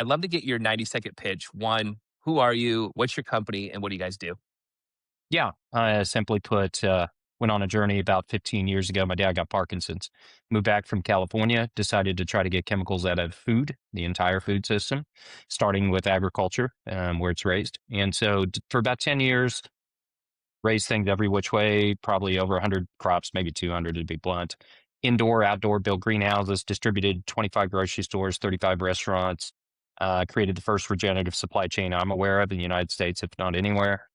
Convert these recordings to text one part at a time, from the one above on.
I'd love to get your 90-second pitch. One, who are you? What's your company? And what do you guys do? Yeah, simply put, went on a journey about 15 years ago. My dad got Parkinson's, moved back from California, decided to try to get chemicals out of food, the entire food system, starting with agriculture, where it's raised. And so for about 10 years, raised things every which way, probably over 100 crops, maybe 200 to be blunt. Indoor, outdoor, built greenhouses, distributed 25 grocery stores, 35 restaurants, created the first regenerative supply chain I'm aware of in the United States, if not anywhere,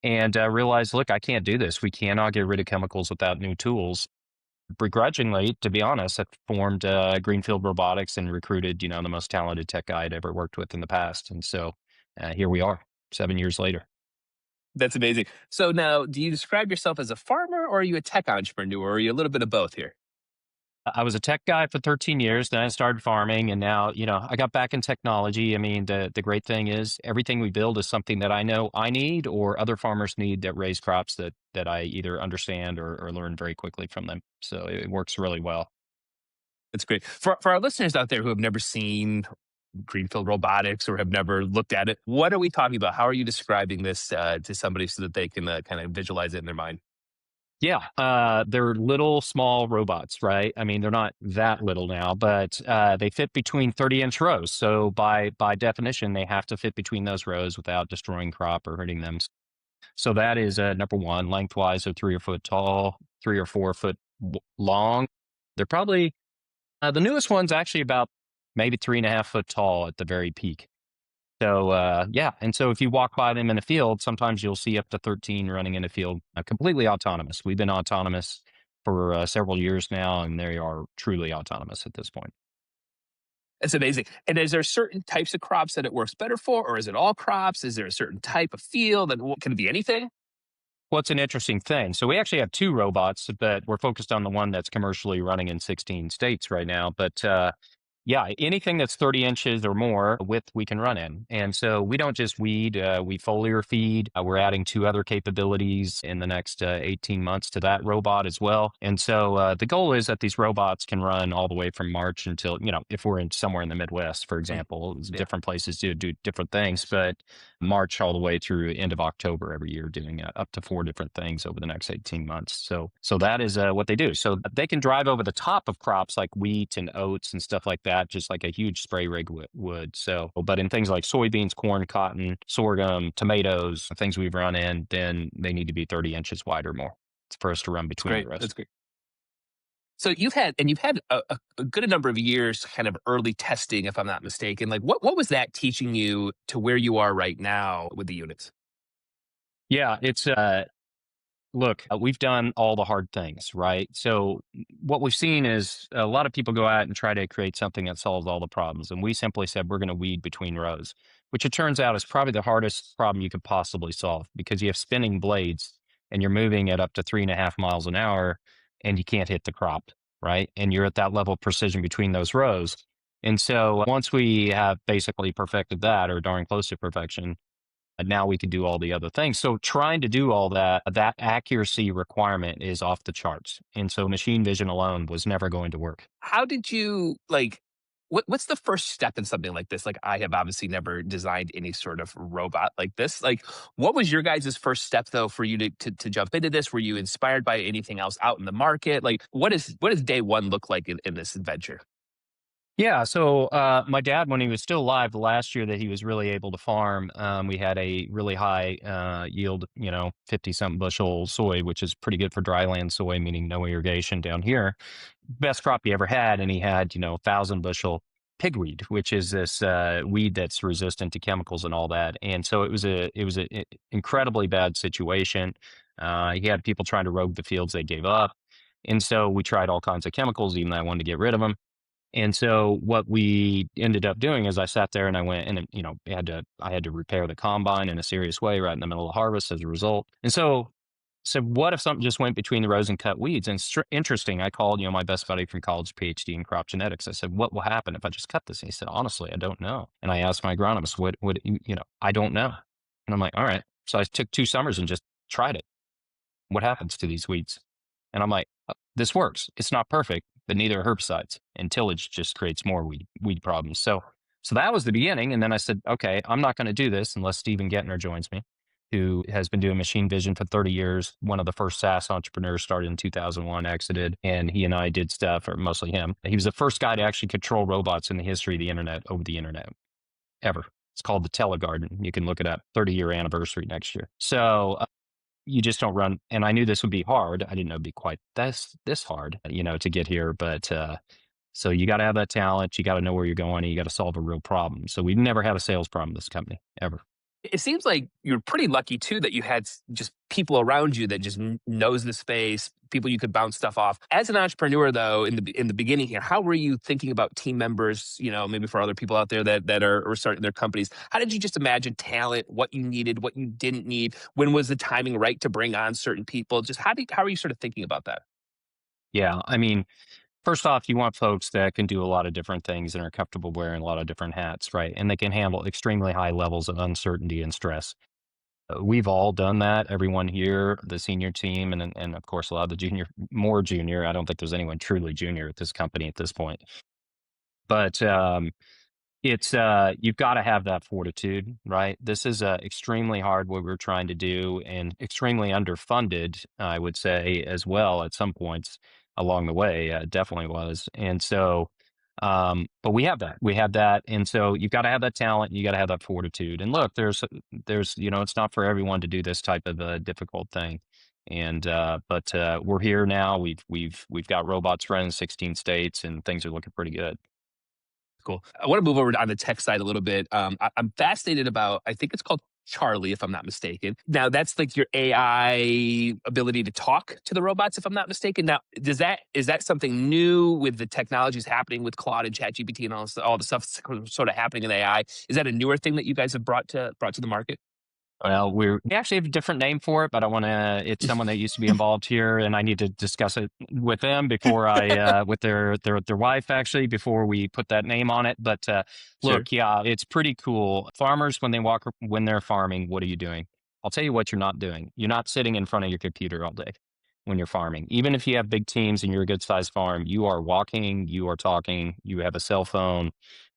and realized, look, I can't do this. We cannot get rid of chemicals without new tools. Begrudgingly, to be honest, I formed Greenfield Robotics and recruited, the most talented tech guy I'd ever worked with in the past. And so here we are, 7 years later. That's amazing. So now, do you describe yourself as a farmer or are you a tech entrepreneur or are you a little bit of both here? I was a tech guy for 13 years. Then I started farming, and now, I got back in technology. I mean, the great thing is everything we build is something that I know I need or other farmers need that raise crops that I either understand or learn very quickly from them. So it works really well. That's great. For our listeners out there who have never seen Greenfield Robotics or have never looked at it, what are we talking about? How are you describing this to somebody so that they can kind of visualize it in their mind? Yeah, they're little, small robots, right? I mean, they're not that little now, but they fit between 30-inch rows. So by definition, they have to fit between those rows without destroying crop or hurting them. So that is number one, lengthwise, so 3 or 4 foot tall, 3 or 4 foot long. They're probably the newest one's actually about maybe 3.5 foot tall at the very peak. So yeah, and so if you walk by them in a field, sometimes you'll see up to 13 running in a field, completely autonomous. We've been autonomous for several years now, and they are truly autonomous at this point. It's amazing. And is there certain types of crops that it works better for, or is it all crops? Is there a certain type of field? And can it be anything? Well, it's an interesting thing. So we actually have two robots, but we're focused on the one that's commercially running in 16 states right now. But yeah, anything that's 30 inches or more width we can run in. And so we don't just weed, we foliar feed. We're adding two other capabilities in the next 18 months to that robot as well. And so the goal is that these robots can run all the way from March until, if we're in somewhere in the Midwest, for Mm, example, yeah. different places do different things, but March all the way through end of October every year, doing up to four different things over the next 18 months. So that is what they do. So they can drive over the top of crops like wheat and oats and stuff like that, just like a huge spray rig would. So, but in things like soybeans, corn, cotton, sorghum, tomatoes, things we've run in, then they need to be 30 inches wide or more for us to run It's between the great. rows. That's great. So you've had a good number of years kind of early testing, if I'm not mistaken. Like what was that teaching you to where you are right now with the units? Yeah, it's look, we've done all the hard things, right? So what we've seen is a lot of people go out and try to create something that solves all the problems. And we simply said, we're going to weed between rows, which it turns out is probably the hardest problem you could possibly solve because you have spinning blades and you're moving at up to 3.5 miles an hour and you can't hit the crop, right? And you're at that level of precision between those rows. And so once we have basically perfected that or darn close to perfection, and now we can do all the other things. So trying to do all that, that accuracy requirement is off the charts. And so machine vision alone was never going to work. How did you like what's the first step in something like this? Like I have obviously never designed any sort of robot like this. Like what was your guys' first step though for you to jump into this? Were you inspired by anything else out in the market? Like what does day one look like in this adventure? Yeah. So my dad, when he was still alive, the last year that he was really able to farm, we had a really high yield, 50 something bushel soy, which is pretty good for dryland soy, meaning no irrigation down here. Best crop he ever had. And he had, 1,000 bushel pigweed, which is this weed that's resistant to chemicals and all that. And so it was a incredibly bad situation. He had people trying to rogue the fields. They gave up. And so we tried all kinds of chemicals, even though I wanted to get rid of them. And so what we ended up doing is I sat there and I went and, I had to repair the combine in a serious way right in the middle of harvest as a result. And so what if something just went between the rows and cut weeds? And interesting, I called, my best buddy from college, PhD in crop genetics. I said, what will happen if I just cut this? And he said, honestly, I don't know. And I asked my agronomist, I don't know. And I'm like, all right. So I took 2 summers and just tried it. What happens to these weeds? And I'm like, this works. It's not perfect, but neither are herbicides. And tillage just creates more weed problems. So So that was the beginning. And then I said, okay, I'm not going to do this unless Steven Gettner joins me, who has been doing machine vision for 30 years. One of the first SaaS entrepreneurs, started in 2001, exited, and he and I did stuff, or mostly him. He was the first guy to actually control robots in the history of the internet over the internet ever. It's called the Telegarden. You can look it up. 30-year anniversary next year. So you just don't run. And I knew this would be hard. I didn't know it'd be quite this hard, to get here. But so you got to have that talent. You got to know where you're going, and you got to solve a real problem. So we've never had a sales problem in this company ever. It seems like you're pretty lucky too that you had just people around you that just knows the space, people you could bounce stuff off. As an entrepreneur, though, in the beginning here, how were you thinking about team members? Maybe for other people out there that are starting their companies, how did you just imagine talent, what you needed, what you didn't need? When was the timing right to bring on certain people? Just how are you sort of thinking about that? Yeah, I mean, first off, you want folks that can do a lot of different things and are comfortable wearing a lot of different hats, right? And they can handle extremely high levels of uncertainty and stress. We've all done that. Everyone here, the senior team, and of course a lot of the more junior. I don't think there's anyone truly junior at this company at this point. But it's you've got to have that fortitude, right? This is extremely hard what we're trying to do, and extremely underfunded, I would say, as well at some points along the way. Definitely was. And so but we have that, and so you've got to have that talent, you got to have that fortitude. And look, there's it's not for everyone to do this type of a difficult thing. And but we're here now. We've got robots running in 16 states, and things are looking pretty good. Cool. I want to move over on the tech side a little bit. I'm fascinated about, I think it's called Charlie, if I'm not mistaken. Now, that's like your AI ability to talk to the robots, if I'm not mistaken. Now, is that something new with the technologies happening with Claude and ChatGPT and all the stuff sort of happening in AI? Is that a newer thing that you guys have brought to the market? Well, we actually have a different name for it, but I want to. It's someone that used to be involved here, and I need to discuss it with them before with their wife actually, before we put that name on it. But Sure. look, yeah, it's pretty cool. Farmers, when they're farming, what are you doing? I'll tell you what you're not doing. You're not sitting in front of your computer all day when you're farming. Even if you have big teams and you're a good sized farm, you are walking, you are talking, you have a cell phone,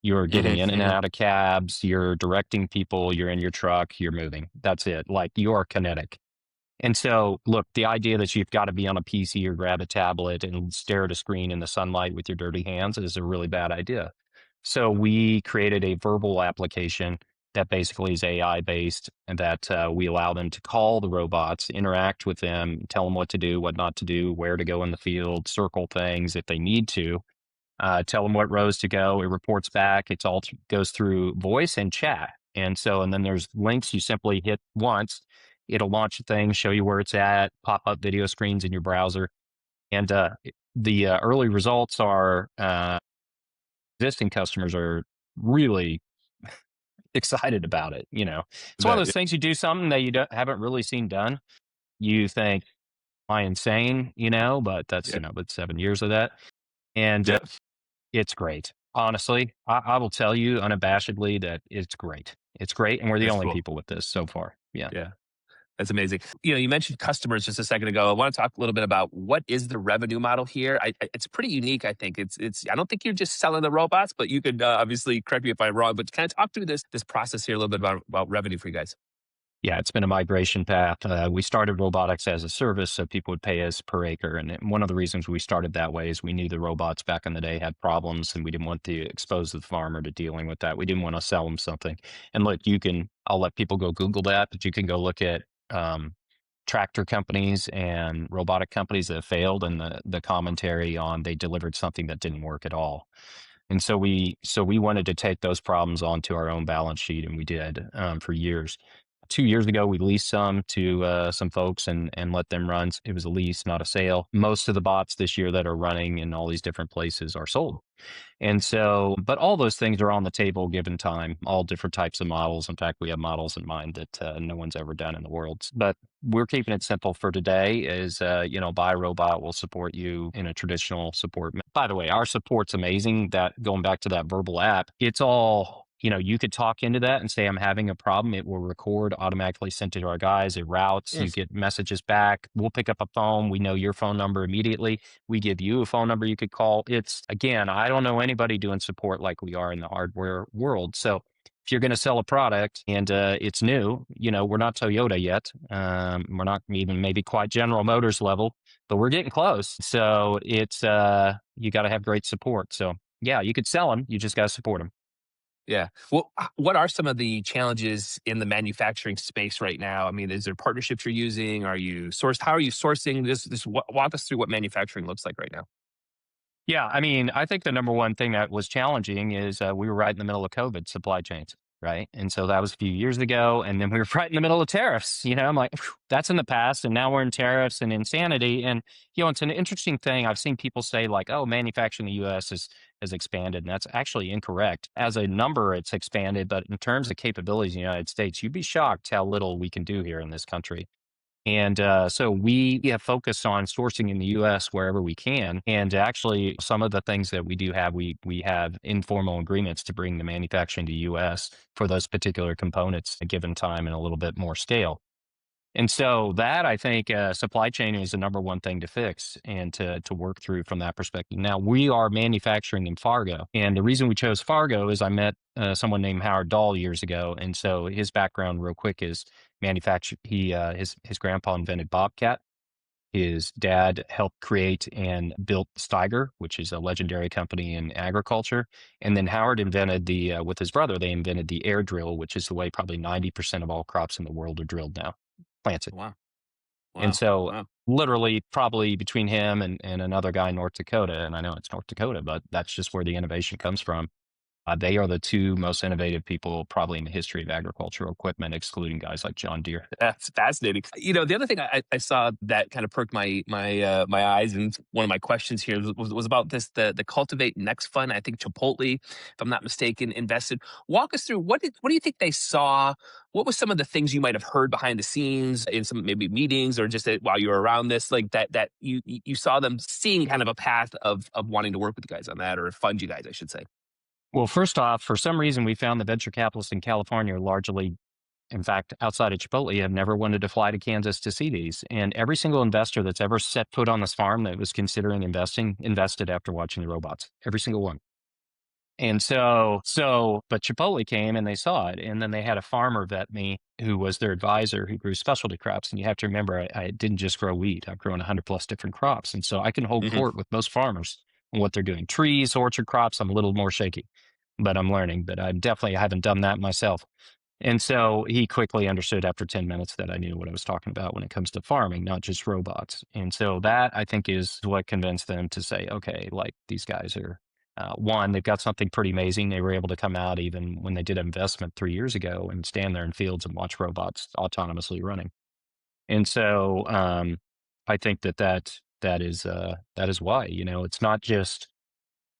you're getting in and Hmm. out of cabs, you're directing people, you're in your truck, you're moving. That's it. Like, you are kinetic. And so, look, the idea that you've got to be on a PC or grab a tablet and stare at a screen in the sunlight with your dirty hands is a really bad idea. So we created a verbal application that basically is AI based, and that we allow them to call the robots, interact with them, tell them what to do, what not to do, where to go in the field, circle things if they need to, tell them what rows to go. It reports back. It's all goes through voice and chat. And then there's links you simply hit once. It'll launch a thing, show you where it's at, pop up video screens in your browser. And the early results are existing customers are really excited about it. It's one of But those things, you do something that haven't really seen done. You think, am I insane? But that's, yeah, but 7 years of that. And yeah, it's great. Honestly, I will tell you unabashedly that it's great. It's great. And we're the that's only cool. people with this so far. Yeah. Yeah. That's amazing. You mentioned customers just a second ago. I want to talk a little bit about what is the revenue model here. It's pretty unique. I think it's. I don't think you're just selling the robots, but you could obviously correct me if I'm wrong. But kind of talk through this process here a little bit about revenue for you guys. Yeah, it's been a migration path. We started robotics as a service, so people would pay us per acre. And one of the reasons we started that way is we knew the robots back in the day had problems, and we didn't want to expose the farmer to dealing with that. We didn't want to sell them something. And look, I'll let people go Google that, but you can go look at tractor companies and robotic companies that failed, and the commentary on they delivered something that didn't work at all. And so we wanted to take those problems onto our own balance sheet, and we did for years. 2 years ago, we leased some to some folks and let them run. It was a lease, not a sale. Most of the bots this year that are running in all these different places are sold. And so, but all those things are on the table given time, all different types of models. In fact, we have models in mind that no one's ever done in the world. But we're keeping it simple for today is, buy a robot, will support you in a traditional support. By the way, our support's amazing. That going back to that verbal app, it's all you could talk into that and say, I'm having a problem. It will record, automatically sent it to our guys. It routes, you Mm, get messages back. We'll pick up a phone. We know your phone number immediately. We give you a phone number you could call. It's, again, I don't know anybody doing support like we are in the hardware world. So if you're going to sell a product and it's new, we're not Toyota yet. We're not even maybe quite General Motors level, but we're getting close. So it's, you got to have great support. So yeah, you could sell them. You just got to support them. yeah. Well, what are some of the challenges in the manufacturing space right now? I mean, is there partnerships you're using? Are you sourced? How are you sourcing this? Walk us through what manufacturing looks like right now. Yeah, I mean, I think the number one thing that was challenging is we were right in the middle of COVID supply chains, right? And so that was a few years ago. And then we were right in the middle of tariffs. I'm like, "Phew, that's in the past. And now we're in tariffs and insanity." And, it's an interesting thing. I've seen people say, like, oh, manufacturing in the US has expanded. And that's actually incorrect. As a number, it's expanded. But in terms of capabilities in the United States, you'd be shocked how little we can do here in this country. And so we have focused on sourcing in the U.S. wherever we can. And actually, some of the things that we do have, we have informal agreements to bring the manufacturing to U.S. for those particular components at a given time and a little bit more scale. And so that I think supply chain is the number one thing to fix and to work through from that perspective. Now we are manufacturing in Fargo, and the reason we chose Fargo is I met someone named Howard Dahl years ago, and so his background, real quick, is manufacture. His grandpa invented Bobcat. His dad helped create and built Steiger, which is a legendary company in agriculture. And then Howard invented with his brother, they invented the air drill, which is the way probably 90% of all crops in the world are drilled now, planted. Wow. And Wow. so Wow. literally probably between him and another guy in North Dakota, and I know it's North Dakota, but that's just where the innovation comes from. They are the two most innovative people probably in the history of agricultural equipment, excluding guys like John Deere. That's fascinating. The other thing I saw that kind of perked my eyes, and one of my questions here was about this the Cultivate Next Fund. I think Chipotle, if I'm not mistaken, invested. Walk us through what do you think they saw? What was some of the things you might have heard behind the scenes in some maybe meetings or just while you were around this, like that you saw them seeing kind of a path of wanting to work with you guys on that or fund you guys, I should say. Well, first off, for some reason, we found the venture capitalists in California are largely, in fact, outside of Chipotle, have never wanted to fly to Kansas to see these. And every single investor that's ever set foot on this farm that was considering investing invested after watching the robots. Every single one. And but Chipotle came and they saw it. And then they had a farmer vet me who was their advisor who grew specialty crops. And you have to remember, I didn't just grow wheat, I've grown 100 plus different crops. And so I can hold Hmm. court with most farmers on what they're doing. Trees, orchard crops, I'm a little more shaky, but I'm learning. But I haven't done that myself. And so he quickly understood after 10 minutes that I knew what I was talking about when it comes to farming, not just robots. And so that I think is what convinced them to say, okay, like these guys are, one, they've got something pretty amazing. They were able to come out even when they did investment 3 years ago and stand there in fields and watch robots autonomously running. And so I think that is why, it's not just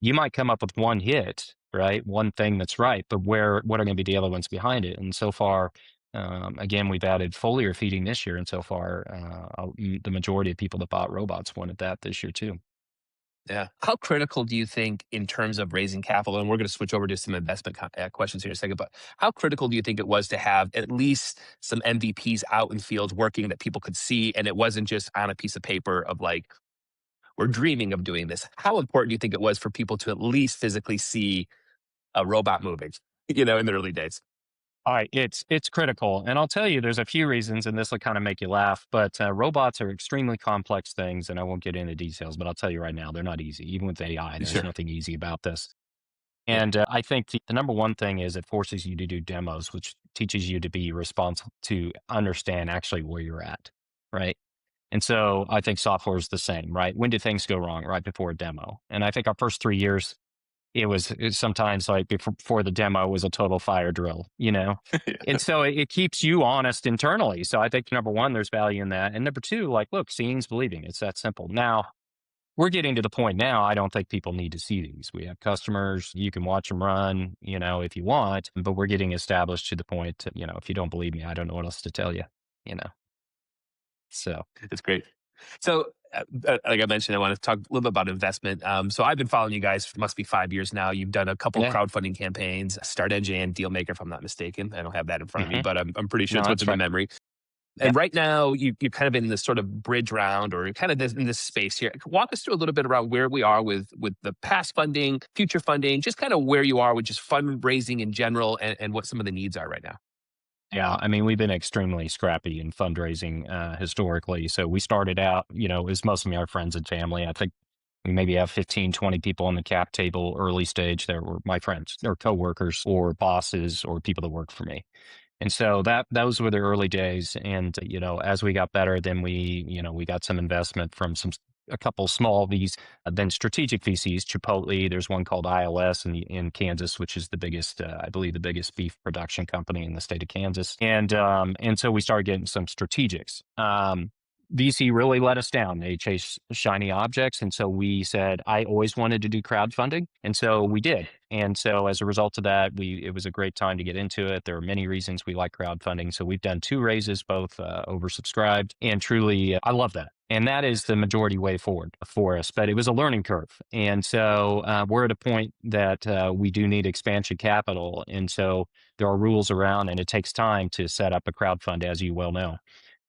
you might come up with one hit, right? One thing that's right, but what are going to be the other ones behind it? And so far, again, we've added foliar feeding this year, and so far, the majority of people that bought robots wanted that this year too. Yeah. How critical do you think in terms of raising capital, and we're going to switch over to some investment questions here in a second, but how critical do you think it was to have at least some MVPs out in fields working that people could see and it wasn't just on a piece of paper of like, we're dreaming of doing this? How important do you think it was for people to at least physically see a robot moving, in the early days? All right, it's critical, and I'll tell you, there's a few reasons, and this will kind of make you laugh. But robots are extremely complex things, and I won't get into details. But I'll tell you right now, they're not easy. Even with AI, there's Sure. nothing easy about this. Yeah. And I think the number one thing is it forces you to do demos, which teaches you to be responsible to understand actually where you're at, right? And so I think software is the same, right? When do things go wrong? Right before a demo. And I think our first 3 years, it was sometimes like before the demo was a total fire drill, you know? And so it keeps you honest internally. So I think number one, there's value in that. And number two, like, look, seeing's believing. It's that simple. Now, we're getting to the point now, I don't think people need to see these. We have customers, you can watch them run, if you want, but we're getting established to the point, if you don't believe me, I don't know what else to tell you, you know? So, It's great. So like I mentioned, I want to talk a little bit about investment. So I've been following you guys for must be 5 years now. You've done a couple Yeah. crowdfunding campaigns, Start Engine and Dealmaker, if I'm not mistaken. I don't have that in front of me, Hmm. but I'm pretty sure No, it's that's within the right. memory. Yeah. And right now, you're kind of in this sort of bridge round, or kind of in this space here. Walk us through a little bit around where we are with the past funding, future funding, just kind of where you are with just fundraising in general, and what some of the needs are right now. Yeah, I mean, we've been extremely scrappy in fundraising historically. So we started out, it was mostly our friends and family. I think we maybe have 15, 20 people on the cap table early stage that were my friends or coworkers or bosses or people that work for me. And so that those were the early days. And as we got better, then we got some investment from a couple small V's, then strategic VCs. Chipotle, there's one called ILS in Kansas, which is the biggest, I believe, the biggest beef production company in the state of Kansas. And so we started getting some strategics. VC really let us down. They chase shiny objects. And so we said, I always wanted to do crowdfunding. And so we did. And so as a result of that, it was a great time to get into it. There are many reasons we like crowdfunding. So we've done two raises, both oversubscribed. And truly, I love that. And that is the majority way forward for us. But it was a learning curve. And so we're at a point that we do need expansion capital. And so there are rules around, and it takes time to set up a crowdfund, as you well know.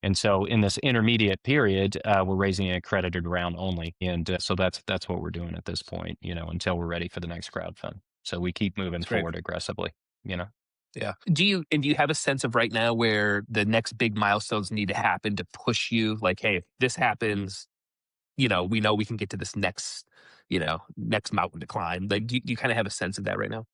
And so in this intermediate period, we're raising an accredited round only. And so that's what we're doing at this point, until we're ready for the next crowd fund. So we keep moving That's great. forward aggressively, you know. Yeah. Do you have a sense of right now where the next big milestones need to happen to push you? Like, hey, if this happens, we know we can get to this next mountain to climb. Like, do you kind of have a sense of that right now?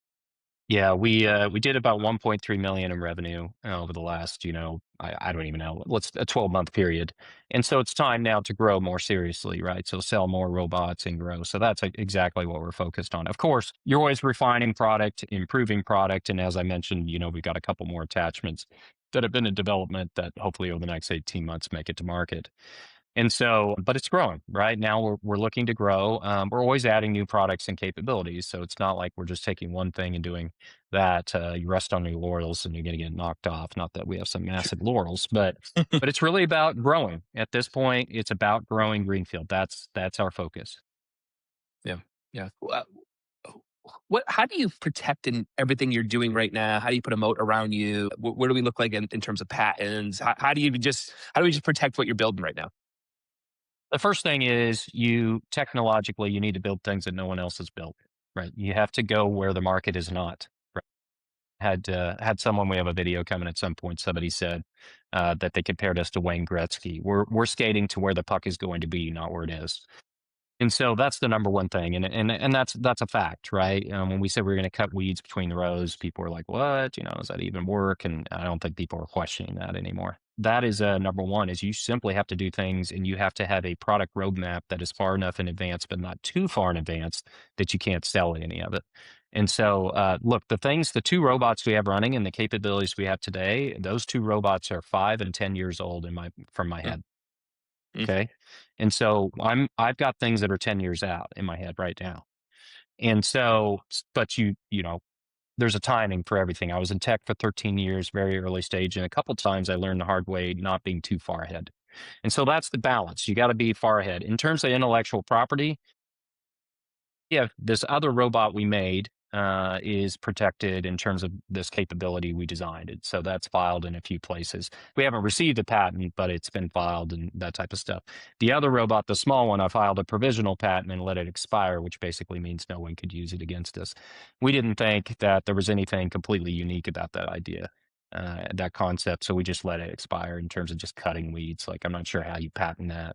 Yeah, we did about 1.3 million in revenue over the last, I don't even know, what's a 12-month period. And so it's time now to grow more seriously, right? So sell more robots and grow. So that's exactly what we're focused on. Of course, you're always refining product, improving product. And as I mentioned, we've got a couple more attachments that have been in development that hopefully over the next 18 months make it to market. And so, but it's growing, right? Now we're looking to grow. We're always adding new products and capabilities. So it's not like we're just taking one thing and doing that. You rest on your laurels and you're going to get knocked off. Not that we have some Sure. massive laurels, but it's really about growing. At this point, it's about growing Greenfield. That's our focus. Yeah. Yeah. How do you protect in everything you're doing right now? How do you put a moat around you? Where do we look like in terms of patents? How do we just protect what you're building right now? The first thing is you technologically, you need to build things that no one else has built, right? You have to go where the market is not. Had someone, we have a video coming at some point. Somebody said that they compared us to Wayne Gretzky. We're skating to where the puck is going to be, not where it is. And so that's the number one thing, and that's a fact, right? When we said we were going to cut weeds between the rows, people were like, "What? Does that even work?" And I don't think people are questioning that anymore. That is number one. Is you simply have to do things, and you have to have a product roadmap that is far enough in advance, but not too far in advance that you can't sell any of it. And so, look, the two robots we have running, and the capabilities we have today, those two robots are 5 and 10 years old from my Mm, head. mm, Okay. And so I've got things that are 10 years out in my head right now. And so, but there's a timing for everything. I was in tech for 13 years, very early stage. And a couple times I learned the hard way, not being too far ahead. And so that's the balance. You got to be far ahead. In terms of intellectual property, yeah, this other robot we made is protected in terms of this capability we designed it. So that's filed in a few places. We haven't received a patent, but it's been filed and that type of stuff. The other robot, the small one, I filed a provisional patent and let it expire, which basically means no one could use it against us. We didn't think that there was anything completely unique about that idea. That concept, so we just let it expire in terms of just cutting weeds. Like I'm not sure how you patent that.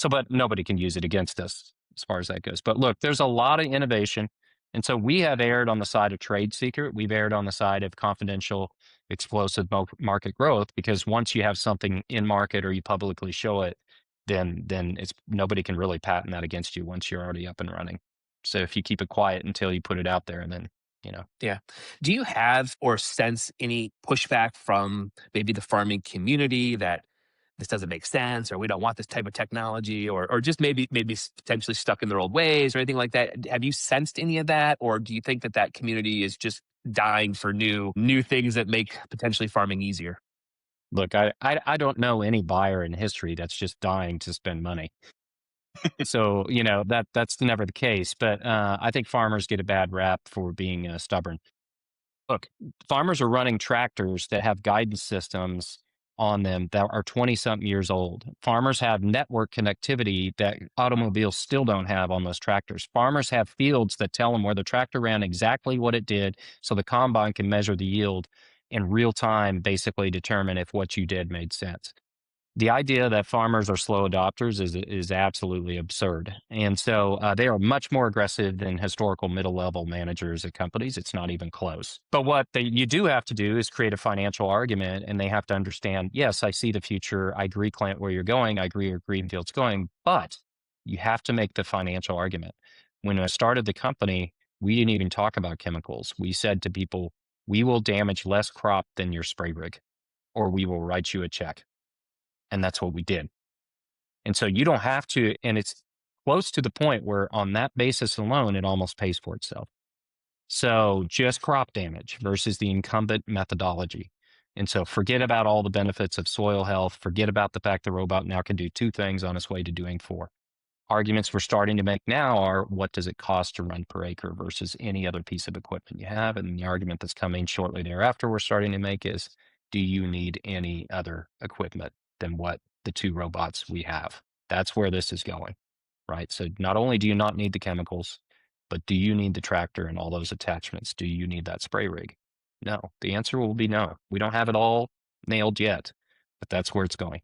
But nobody can use it against us as far as that goes. But look, there's a lot of innovation. And so we have erred on the side of trade secret. We've erred on the side of confidential, explosive market growth, because once you have something in market or you publicly show it, then it's nobody can really patent that against you once you're already up and running. So if you keep it quiet until you put it out there, and then, yeah. Do you have or sense any pushback from maybe the farming community that this doesn't make sense, or we don't want this type of technology, or just maybe potentially stuck in their old ways or anything like that? Have you sensed any of that, or do you think that community is just dying for new things that make potentially farming easier? look, I don't know any buyer in history that's just dying to spend money. So, you know, that's never the case. But I think farmers get a bad rap for being stubborn. Look, farmers are running tractors that have guidance systems on them that are 20 something years old. Farmers have network connectivity that automobiles still don't have on those tractors. Farmers have fields that tell them where the tractor ran exactly what it did so the combine can measure the yield in real time, basically determine if what you did made sense. The idea that farmers are slow adopters is absolutely absurd, and so they are much more aggressive than historical middle level managers at companies. It's not even close. But you do have to do is create a financial argument, and they have to understand. Yes, I see the future. I agree, Clint, where you're going. I agree where Greenfield's going, but you have to make the financial argument. When I started the company, we didn't even talk about chemicals. We said to people, "We will damage less crop than your spray rig, or we will write you a check." And that's what we did. And so you don't have to, and it's close to the point where on that basis alone, it almost pays for itself. So just crop damage versus the incumbent methodology. And so forget about all the benefits of soil health. Forget about the fact the robot now can do two things on its way to doing four. Arguments we're starting to make now are what does it cost to run per acre versus any other piece of equipment you have? And the argument that's coming shortly thereafter we're starting to make is do you need any other equipment than what the two robots we have? That's where this is going, right? So not only do you not need the chemicals, but do you need the tractor and all those attachments? Do you need that spray rig? No. The answer will be no. We don't have it all nailed yet, but that's where it's going.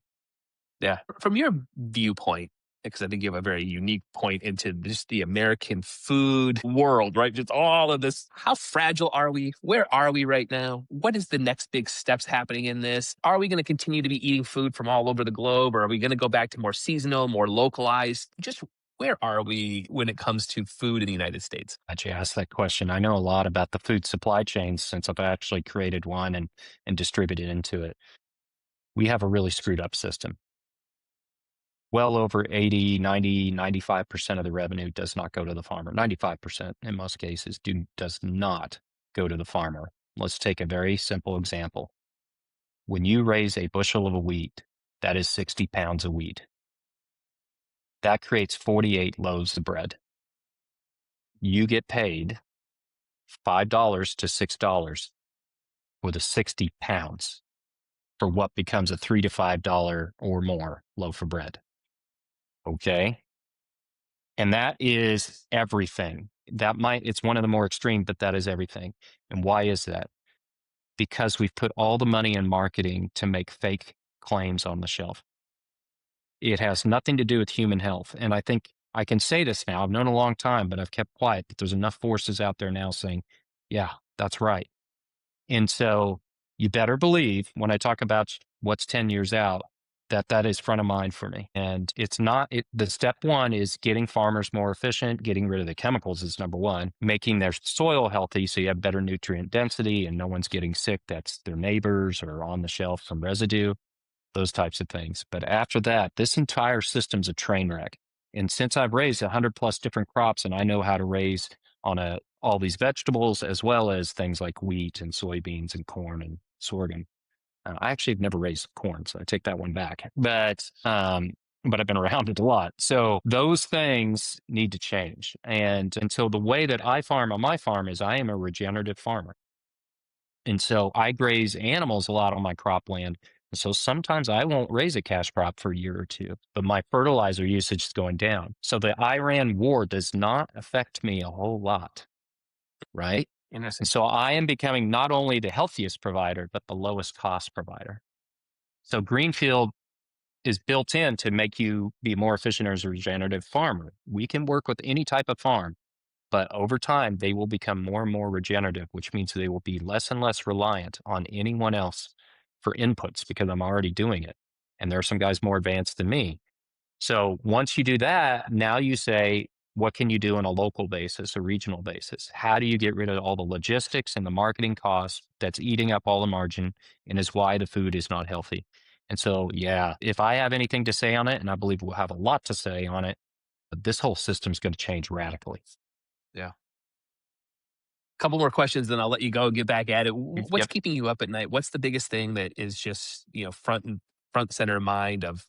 Yeah. From your viewpoint, because I think you have a very unique point into just the American food world, right? Just all of this. How fragile are we? Where are we right now? What is the next big steps happening in this? Are we going to continue to be eating food from all over the globe, or are we going to go back to more seasonal, more localized? Just where are we when it comes to food in the United States? Glad you asked that question. I know a lot about the food supply chain since I've actually created one and distributed into it. We have a really screwed up system. Well over 80, 90, 95% of the revenue does not go to the farmer. 95% in most cases does not go to the farmer. Let's take a very simple example. When you raise a bushel of wheat, that is 60 pounds of wheat. That creates 48 loaves of bread. You get paid $5 to $6 for the 60 pounds for what becomes a $3 to $5 or more loaf of bread. Okay. And that is everything. It's one of the more extreme, but that is everything. And why is that? Because we've put all the money in marketing to make fake claims on the shelf. It has nothing to do with human health. And I think I can say this now. I've known a long time, but I've kept quiet. But there's enough forces out there now saying, yeah, that's right. And so you better believe when I talk about what's 10 years out, that is front of mind for me. And it's not, the step one is getting farmers more efficient, getting rid of the chemicals is number one, making their soil healthy so you have better nutrient density and no one's getting sick. That's their neighbors or on the shelf from residue, those types of things. But after that, this entire system's a train wreck. And since I've raised 100 plus different crops and I know how to raise all these vegetables as well as things like wheat and soybeans and corn and sorghum. I actually have never raised corn, so I take that one back. But I've been around it a lot. So those things need to change. And so the way that I farm on my farm is I am a regenerative farmer. And so I graze animals a lot on my cropland. So sometimes I won't raise a cash crop for a year or two, but my fertilizer usage is going down. So the Iran war does not affect me a whole lot, right? Interesting. And so I am becoming not only the healthiest provider, but the lowest cost provider. So Greenfield is built in to make you be more efficient as a regenerative farmer. We can work with any type of farm, but over time, they will become more and more regenerative, which means they will be less and less reliant on anyone else for inputs because I'm already doing it. And there are some guys more advanced than me. So once you do that, now you say, what can you do on a local basis, a regional basis? How do you get rid of all the logistics and the marketing costs that's eating up all the margin and is why the food is not healthy? And so, yeah, if I have anything to say on it, and I believe we'll have a lot to say on it, this whole system's going to change radically. Yeah. Couple more questions, then I'll let you go and get back at it. What's Yep. keeping you up at night? What's the biggest thing that is just front center in mind of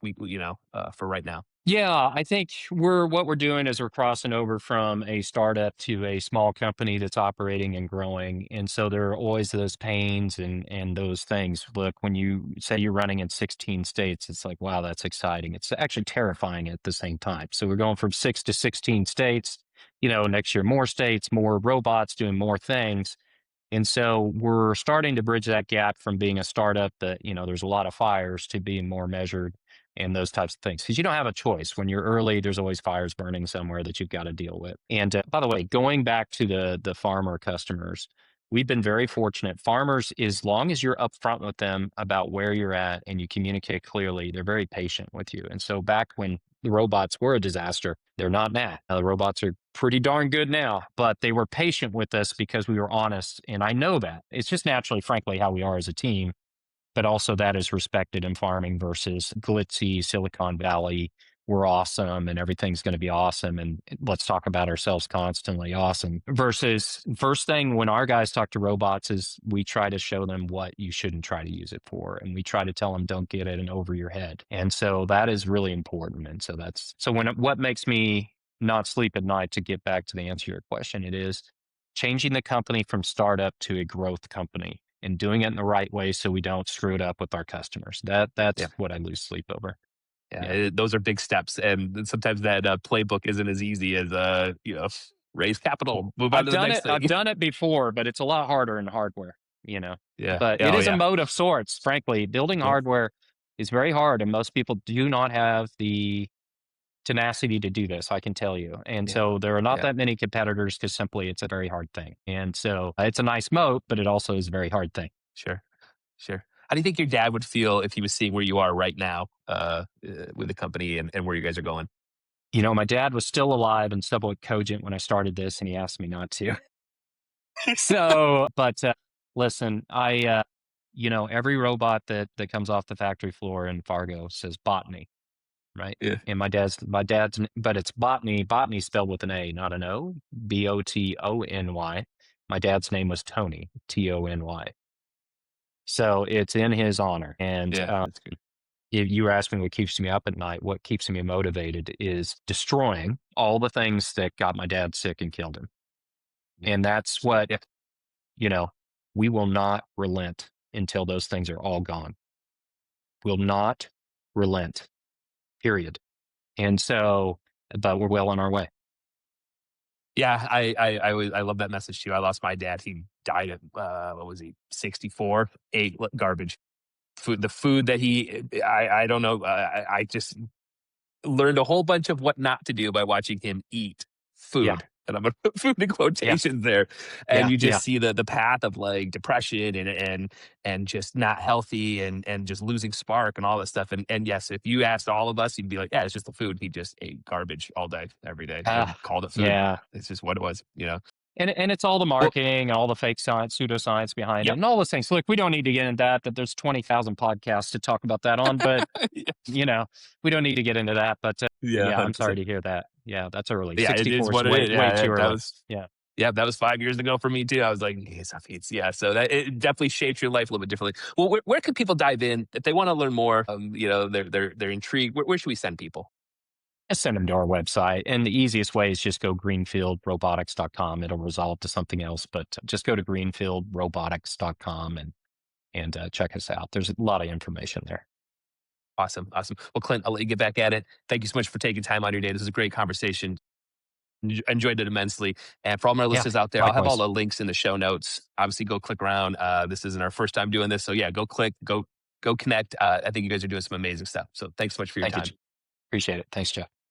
for right now? Yeah, I think what we're doing is we're crossing over from a startup to a small company that's operating and growing. And so there are always those pains and those things. Look, when you say you're running in 16 states, it's like, wow, that's exciting. It's actually terrifying at the same time. So we're going from 6 to 16 states, next year more states, more robots doing more things. And so we're starting to bridge that gap from being a startup that, there's a lot of fires to being more measured and those types of things. Because you don't have a choice. When you're early, there's always fires burning somewhere that you've got to deal with. And by the way, going back to the farmer customers, we've been very fortunate. Farmers, as long as you're upfront with them about where you're at and you communicate clearly, they're very patient with you. And so back when the robots were a disaster, they're not now. The robots are pretty darn good now, but they were patient with us because we were honest. And I know that it's just naturally, frankly, how we are as a team, but also that is respected in farming versus glitzy Silicon Valley. We're awesome and everything's going to be awesome. And let's talk about ourselves constantly awesome versus first thing when our guys talk to robots is we try to show them what you shouldn't try to use it for. And we try to tell them don't get it and over your head. And so that is really important. And so what makes me not sleep at night to get back to the answer to your question, it is changing the company from startup to a growth company and doing it in the right way so we don't screw it up with our customers. That's Yeah. what I lose sleep over. Yeah, Yeah. those are big steps, and sometimes that playbook isn't as easy as raise capital, move on I've to the done next it. thing. I've done it before, but it's a lot harder in hardware, Yeah. but it Oh is a yeah. mode of sorts. Frankly, building Yeah. hardware is very hard and most people do not have the tenacity to do this, I can tell you. And Yeah. so there are not Yeah. that many competitors because simply it's a very hard thing. And so it's a nice moat, but it also is a very hard thing. Sure. Sure. How do you think your dad would feel if he was seeing where you are right now with the company and where you guys are going? My dad was still alive and somewhat cogent when I started this, and he asked me not to. But listen, every robot that comes off the factory floor in Fargo says botany, right? Yeah. And but it's botany. Botany spelled with an A, not an O. BOTONY. My dad's name was Tony, TONY. So it's in his honor. And Yeah. That's good. if you were asking what keeps me up at night, what keeps me motivated is destroying all the things that got my dad sick and killed him. Yeah. And that's what, Yeah. you know, we will not relent until those things are all gone. Will not relent, period. And so, but we're well on our way. Yeah, I love that message too. I lost my dad. He died at what was he, 64? Ate garbage food. The food that I don't know. I just learned a whole bunch of what not to do by watching him eat Yeah. food. And I'm gonna put food in Yeah. quotations there. And Yeah. you Yeah. just see the path of like depression and just not healthy and just losing spark and all that stuff. And yes, if you asked all of us, you'd be like, yeah, it's just the food. He just ate garbage all day, every day, and called it food. Yeah. It's just what it was. And it's all the Well, marketing and all the fake science, pseudoscience behind it, yep. and all those things. Look, we don't need to get into that. That there's 20,000 podcasts to talk about that on, but you know, we don't need to get into that. But Yeah, yeah, I'm sorry 100%. to hear that. Yeah, that's early. Yeah, it is 64 is what it way is. way Yeah, too that early. was Yeah. yeah, that was 5 years ago for me too. I was like, yeah. So that it definitely shapes your life a little bit differently. Well, where can people dive in if they want to learn more? They're intrigued. Where should we send people? Just send them to our website. And the easiest way is just go greenfieldrobotics.com. It'll resolve to something else, but just go to greenfieldrobotics.com and check us out. There's a lot of information there. Awesome, awesome. Well, Clint, I'll let you get back at it. Thank you so much for taking time out of your day. This is a great conversation. Enjoyed it immensely. And for all my Yeah, listeners out there, I'll have all likewise. the links in the show notes. Obviously, go click around. This isn't our first time doing this, so yeah, go click, go connect. I think you guys are doing some amazing stuff. So thanks so much for your Thank you. time. Appreciate it. Thanks, Jeff.